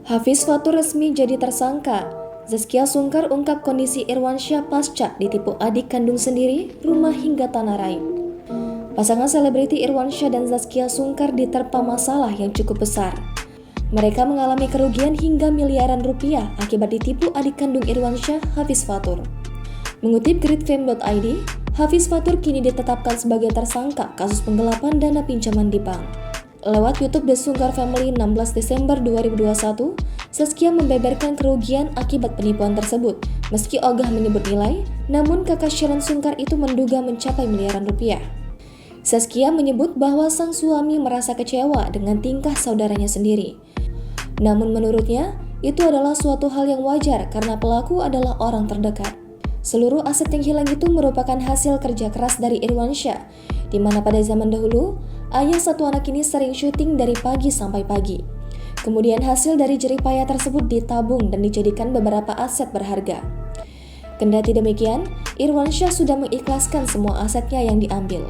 Hafiz Fatur resmi jadi tersangka. Zaskia Sungkar ungkap kondisi Irwansyah pasca ditipu adik kandung sendiri, rumah hingga tanah raib. Pasangan selebriti Irwansyah dan Zaskia Sungkar diterpa masalah yang cukup besar. Mereka mengalami kerugian hingga miliaran rupiah akibat ditipu adik kandung Irwansyah, Hafiz Fatur. Mengutip gridfame.id, Hafiz Fatur kini ditetapkan sebagai tersangka kasus penggelapan dana pinjaman di bank. Lewat YouTube The Sungkar Family 16 Desember 2021, Zaskia membeberkan kerugian akibat penipuan tersebut. Meski ogah menyebut nilai, namun kakak Sharon Sungkar itu menduga mencapai miliaran rupiah. Zaskia menyebut bahwa sang suami merasa kecewa dengan tingkah saudaranya sendiri. Namun menurutnya, itu adalah suatu hal yang wajar karena pelaku adalah orang terdekat. Seluruh aset yang hilang itu merupakan hasil kerja keras dari Irwansyah, di mana pada zaman dahulu, ayah satu anak ini sering syuting dari pagi sampai pagi. Kemudian hasil dari jerih payah tersebut ditabung dan dijadikan beberapa aset berharga. Kendati demikian, Irwansyah sudah mengikhlaskan semua asetnya yang diambil.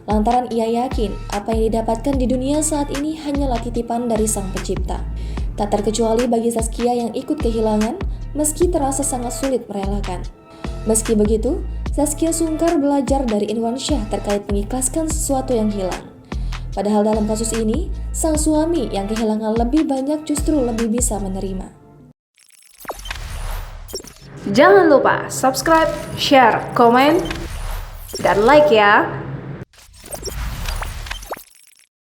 Lantaran ia yakin apa yang didapatkan di dunia saat ini hanyalah titipan dari Sang Pencipta. Tak terkecuali bagi Zaskia yang ikut kehilangan, meski terasa sangat sulit merelakan. Meski begitu, Zaskia Sungkar belajar dari Irwansyah terkait mengikhlaskan sesuatu yang hilang. Padahal dalam kasus ini, sang suami yang kehilangan lebih banyak justru lebih bisa menerima. Jangan lupa subscribe, share, komen, dan like ya!